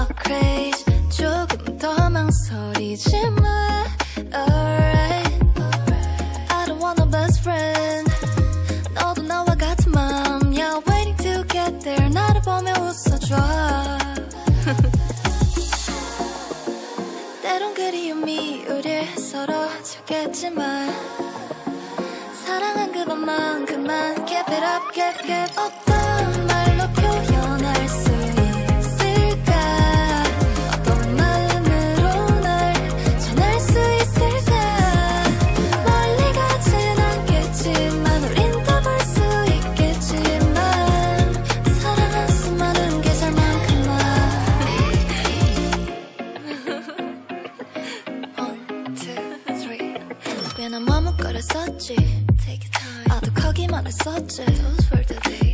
my craze 조금 더 망설이지만 alright I don't want a best friend 너도 나와 같은 맘이야 waiting to get there 나를 보며 웃어줘 때론 그리움이 우릴 서로 적겠지만 사랑한 그것만큼만 keep it up keep it up 어떤 말로 표현할 수 있을까 어떤 마음으로 널 전할 수 있을까 멀리 가진 않겠지만 우린 더 볼 수 있겠지만 사랑한 수많은 계절만큼만 One, two, three 꽤나 머뭇거렸었지 아득하기만 했었지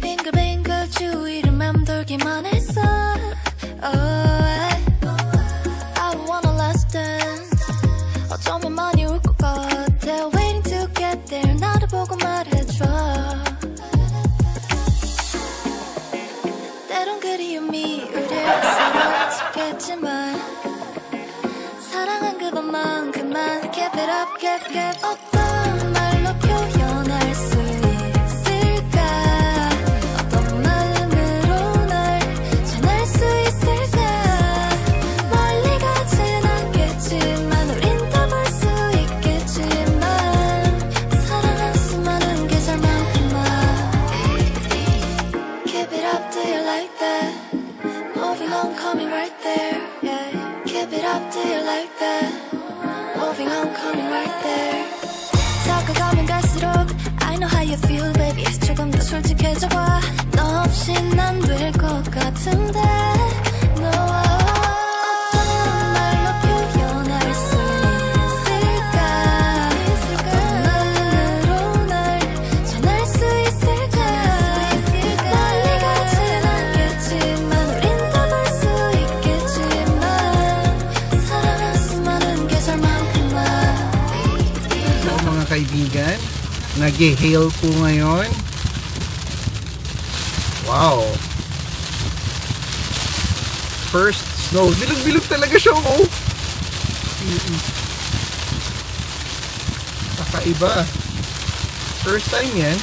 빙글빙글 주위를 맴돌기만 했어 I wanna last dance 어쩌면 많이 울 것 같아 Waiting to get there 나를 보고 말해줘 때론 그리움이 우릴 사로잡겠지만 사랑한 그것만큼만 keep it up keep it up 어떤 말로 표현할 수 있을까 어떤 마음으로 널 전할 수 있을까 멀리 가진 않겠지만 우린 더 볼 수 있겠지만 사랑한 수많은 계절만큼만 Keep it up, do you like that? Moving on, coming right there yeah. Keep it up, do you like that? Moving on, coming right there 다가가면 갈수록 I know how you feel baby 조금 더 솔직해져 봐 너 없인 안 될 것 같은데 너와 어떤 말로 표현할 수 있을까 어떤 마음으로 널 전할 수 있을까 멀리 가진 않겠지만 우린 더 볼 수 있겠지만 사랑한 수많은 계절만큼만 mga kaibigan, nag-hail po ngayon. Wow! First snow. Bilog-bilog talaga siya, oh! Kakaiba. First time yan.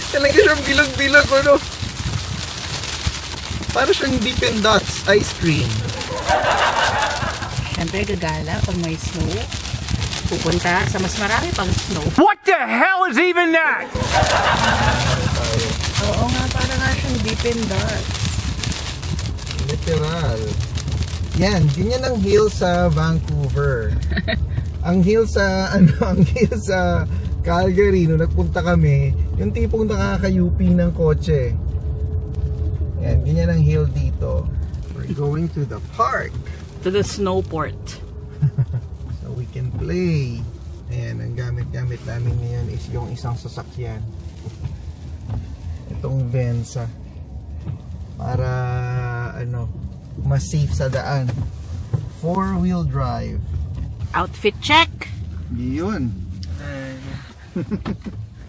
Talaga siyang bilog-bilog, ano? Para siyang Dippin' Dots ice cream. Siyempre gagala pag may snow. Pupunta sa mas marami pang snow. What the hell is even that? Oo nga, para nga siyang Dippin' Dots. Literal. Yan, ganyan ang hill sa Vancouver. Ang hill sa ang hill sa Calgary no nagpunta kami, yung tipong nakakayupi ng kotse. Yan, ganyan ang hill dito. We're going to the park. To the snowport. So we can play. Ayan, ang gamit-gamit namin ngayon is yung isang sasakyan. Itong Venza. Para ano, mas safe sa daan. 4-wheel drive. Outfit check. Yun.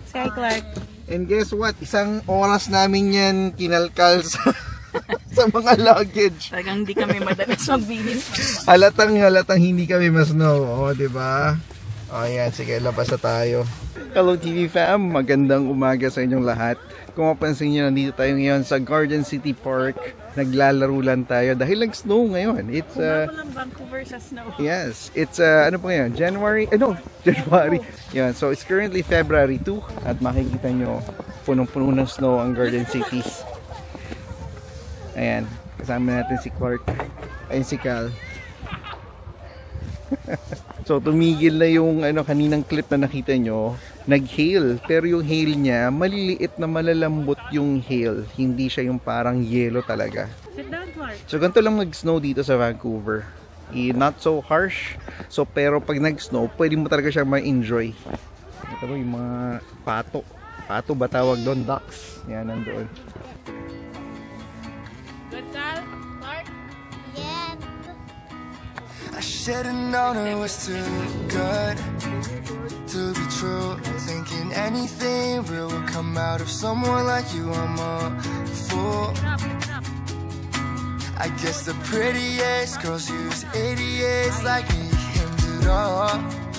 Say Clark. And guess what? Isang oras namin yan kinalkal sa sa mga luggage. Talagang hindi kami madalas magbihis. Halatang hindi kami mas-snow. O, diba? O, yan. Sige, labas na tayo. Hello TV fam. Magandang umaga sa inyong lahat. Kung mapansin nyo, nandito tayo ngayon sa Garden City Park. Naglalaro lang tayo dahil nag-snow ngayon. It's walang Vancouver sa snow. yes, it's ano pa ngayon? January. Yan, so it's currently February 2 at makikita nyo punong-puno ng snow ang Garden City. Ayan, kasama natin si Clark. Ayun si Cal. So tumigil na yung ano kaninang clip na nakita nyo. Nag-hail, pero yung hail niya maliliit na malalambot yung hail. Hindi siya yung parang yelo talaga. Sit down, Clark. So ganito lang mag-snow dito sa Vancouver. Not so harsh. So pero pag nag-snow, pwede mo talaga siya ma-enjoy. Ito ba yung mga pato. Pato ba tawag doon? Ducks. Yan, nandoon. Good, Cal? Clark? Yeah. I should've known it was too good to be true. Thinking anything real would come out of someone like you. I'm a fool. I guess the prettiest girls use idiots like me. 힘들어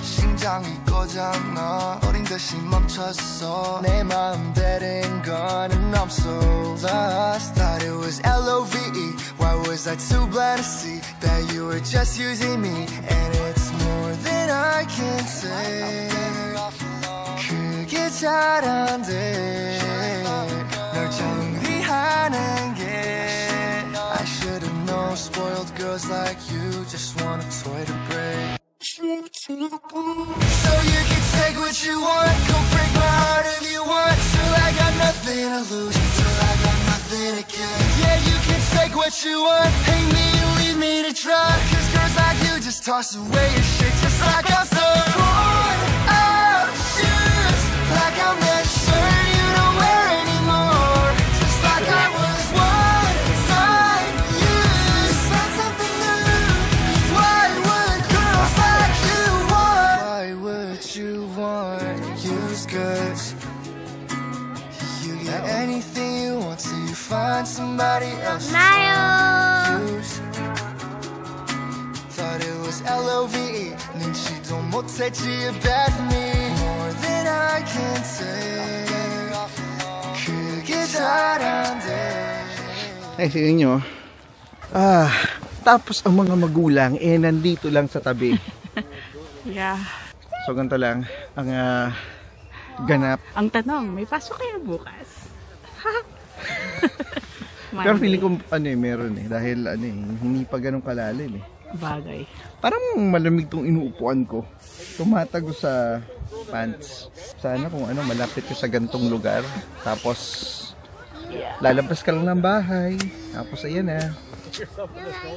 심장이 고장나 어린 듯이 멈췄어 내 마음 되는 거는 I'm so lost. Thought it was L-O-V-E. Why was I too blind to see that you were just using me? And it's more than I can say. 그게 잘 안 돼. 널 정리하는 게 I should've known spoiled girls like you just want a toy to break. So you can take what you want, go break my heart if you want. Till I got nothing to lose, till I got nothing to gain. Yeah, you can take what you want, hate me and leave me to dry. Cause girls like you just toss away your shit just like I'm so worn out shoes. Like I'm that shirt you don't wear anymore. Just like I was one time used. Find something new. Why would girls like you want? Why would you want used goods? You get anything you want till you find somebody else. Use. Thought it was L-O-V-E. 눈치도 못했지 bad for me. More than I can say. 그게 잘 안 돼. Ay, sige nyo. Tapos ang mga magulang nandito lang sa tabi. Yeah. So ganito lang ang ganap. Ang tanong, may pasok kayo bukas? Pero feeling ko meron dahil hindi pa ganun kalalim Bagay. Parang malamig tong inuupuan ko. Tumatago sa pants. Sana kung malapit ka sa gantong lugar. Tapos lalabas ka lang ng bahay. Tapos ayan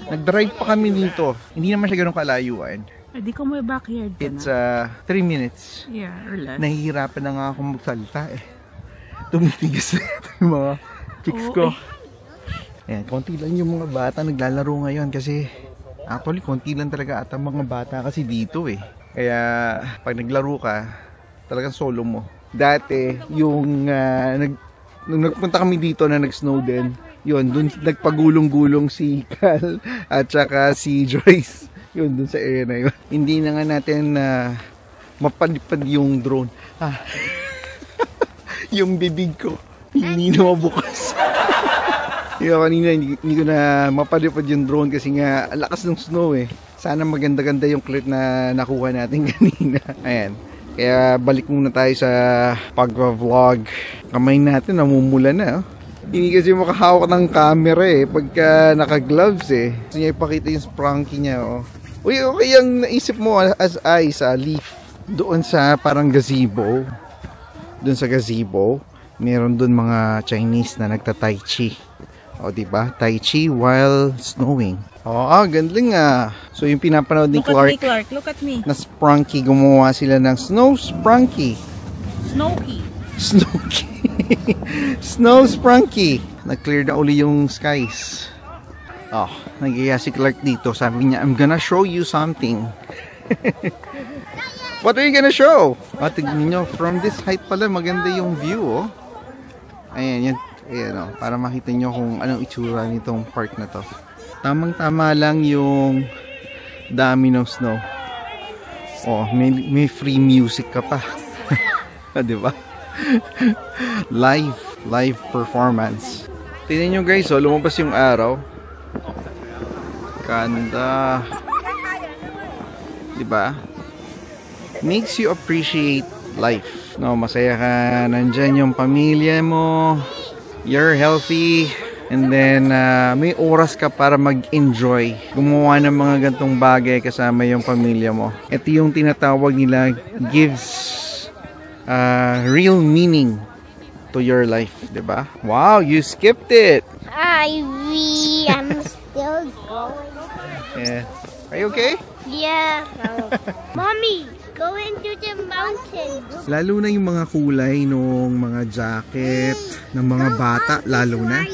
nag-drive pa kami dito. Hindi naman siya ganun kalayuan. Hindi ko may backyard ka It's 3 minutes. Yeah, or less. Nahihirapan na nga akong magsalita Tumitigas na yung mga chicks ko. Ayan, konti lang yung mga bata naglalaro ngayon kasi actually konti lang talaga at ang mga bata kasi dito Kaya pag naglaro ka, talagang solo mo. Dati yung nung nagpunta kami dito na nag-snow din, yun, dun nagpagulong-gulong si Cal at saka si Joyce. Yun, dun sa area na yun. Hindi na nga natin mapadipad yung drone. Yung bibig ko, hindi na mabukas. Kanina hindi ko na mapadipad yung drone kasi nga lakas ng snow Sana maganda-ganda yung clip na nakuha natin kanina. Ayan. Kaya balik muna tayo sa pag-vlog. Kamay natin namumula na Hindi kasi makahawak ng camera pagka naka-gloves Gusto niya ipakita yung sprunky niya Uy, okay yung naisip mo as sa leaf. Doon sa parang gazebo. Doon sa gazebo, meron doon mga Chinese na nagta-tai chi. Diba? Tai chi while snowing. Gandling So yung pinapanood ni Clark. Look at me. Na sprunky, gumawa sila ng snow sprunky. Snowky. Snow sprunky. Nag-clear na uli yung skies. Nag-iya si Clark dito. Sabi niya, I'm gonna show you something. What are you gonna show? Tignan nyo, from this height pala, maganda yung view Ayan, para makita nyo kung anong itsura nitong park na to. Tamang-tama lang yung dami ng snow. May free music ka pa. Diba? Live performance. Tingnan nyo guys, lumabas yung araw. Ganda. Diba? Makes you appreciate life. Masaya ka, nandyan yung pamilya mo. You're healthy. And then, may oras ka para mag-enjoy. Gumawa ng mga gantong bagay kasama yung pamilya mo. Ito yung tinatawag nila gives real meaning to your life, diba? Wow, you skipped it! Ivy, I'm still going. Yeah. Are you okay? Yeah. Mommy, go into the mountain. Lalo na yung mga kulay nung mga jacket ng mga bata, lalo na.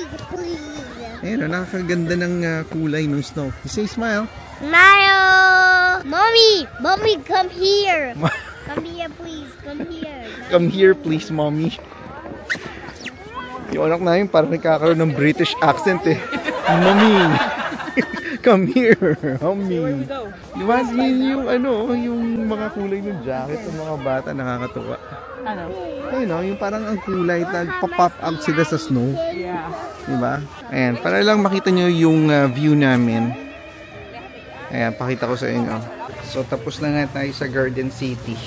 Ayun, nakakaganda ng kulay ng snow. You say smile. Smile! Mommy, come here. Come here, please. Come here. Come here, please, mommy. Yung anak namin parang nagkakaroon ng British accent Mommy! Come here! Mommy! Where we go? Imagine yung yung mga kulay ng jacket ng mga bata, nakakatuwa. Ano? Ayun yung parang ang kulay, nagpa-pop out sila sa snow. Yeah. Diba? Ayan, para lang makita nyo yung view namin. Ayan, pakita ko sa inyo. So, tapos na nga tayo sa Garden City.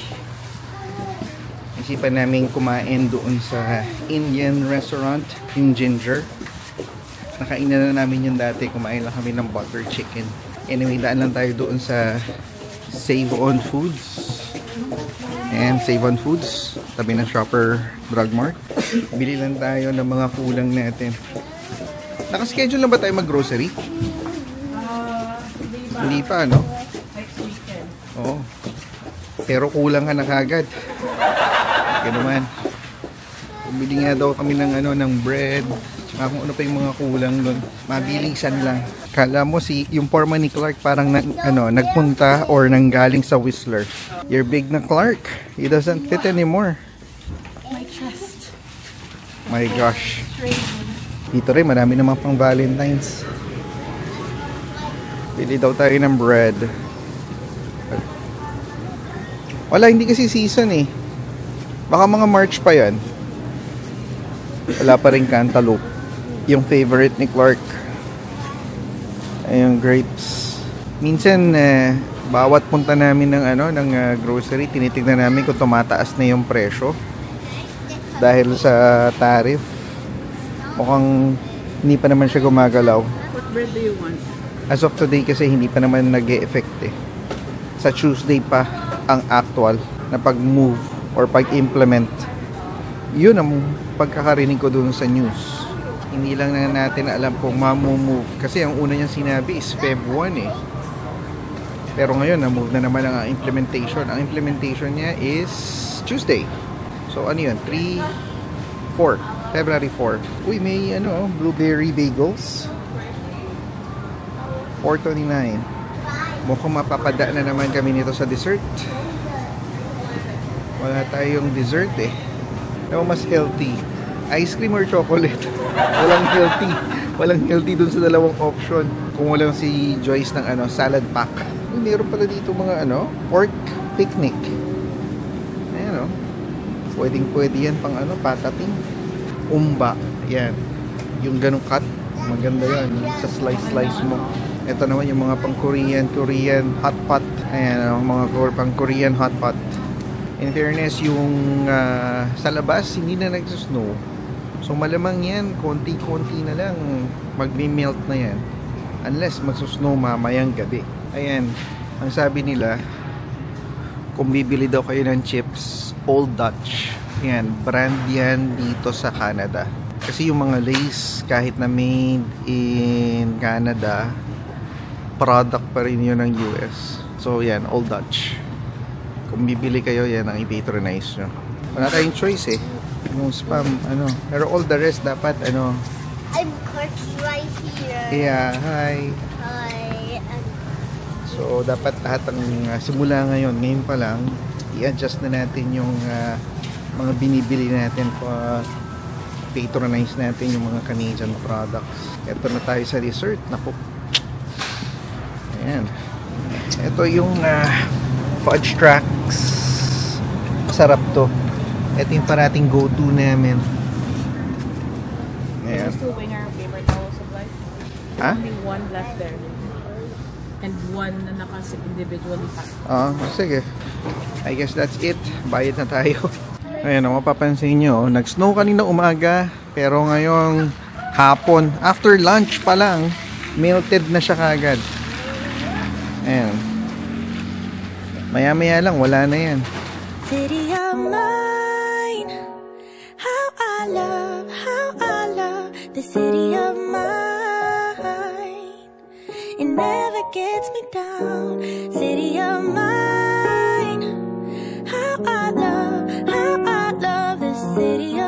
Isipan namin kumain doon sa Indian restaurant, in Ginger. Nakainan na namin yung dati, kumain lang kami ng butter chicken. Anyway, daan lang tayo doon sa Save On Foods. And Save On Foods, tabi ng Shopper Drug Mart. Bili lang tayo ng mga kulang natin. Nakaschedule na ba tayo mag-grocery? Hindi pa, no? Next weekend. Oo. Pero kulang ka na kagad. Kaya naman. Bili nga daw kami ng ng bread. Tsaka kung ano pa yung mga kulang doon. Mabilisan lang. Kala mo yung foreman ni Clark parang nagpunta or nanggaling sa Whistler. You're big na Clark. He doesn't fit anymore. My chest. My gosh. Dito rin, marami naman pang Valentine's. Bili daw tayo ng bread. Wala, hindi kasi season eh. Baka mga March pa yan. Wala pa rin cantaloupe. Yung favorite ni Clark. Ayun, grapes. Minsan, bawat punta namin ng grocery, tinitignan namin kung tumataas na yung presyo. Dahil sa tariff. Mukhang hindi pa naman siya gumagalaw. What bread do you want? As of today kasi hindi pa naman nag-e-effect eh. Sa Tuesday pa ang actual na pag-move or pag-implement. Yun ang pagkakarinig ko doon sa news. Hindi lang na natin alam kung ma-move. Kasi ang una niyang sinabi is Feb 1 eh. Pero ngayon, na-move na naman ang implementation. Ang implementation niya is Tuesday. So ano yun? 4 February 4. Uy, may blueberry bagels. $4.29. Mukhang mapapada na naman kami nito sa dessert. Wala tayong dessert eh. Ano mas healthy? Ice cream or chocolate? Walang healthy. Walang healthy dun sa dalawang option. Kung walang si Joyce ng salad pack. Meron pala dito mga pork picnic. Ayan pwedeng-pwede yan pang patating. Umba. Yan. Yung ganong cut. Maganda yan. Sa slice mo. Ito naman yung mga pang Korean hot pot. Ayan, mga pang Korean hot pot. In fairness, yung sa labas, hindi na nagsusnow. So malamang yan, konti-konti na lang magmi-melt na yan. Unless magsusnow mamayang gabi. Ayan, ang sabi nila, kung bibili daw kayo ng chips, Old Dutch. Ayan, brand yan dito sa Canada. Kasi yung mga Lay's, kahit na made in Canada, product pa rin yun ng US. So yan, Old Dutch. Kung bibili kayo, yan ang i-patronize nyo. Wala tayong choice eh. No spam, Pero all the rest dapat, I'm Clark's right here. Yeah, hi. Hi. So, dapat lahat ang simula ngayon pa lang, i-adjust na natin yung mga binibili natin pa patronize natin yung mga Canadian products. Ito na tayo sa dessert. Naku. Ayan. Ito yung fudge tracks. Sarap to. Ito yung parating go-to namin. Ayan. We're still waiting our paper towel supply. Ha? Only one left there. And one na individually packed. Sige. I guess that's it. Bayad na tayo. Ayan, mapapansin nyo, nag-snow kanina umaga, pero ngayong hapon, after lunch pa lang, melted na siya kagad. Ayan. Maya-maya lang, wala na yan. City of mine, how I love the city of mine. It never gets me down. City of mine, how I love the city of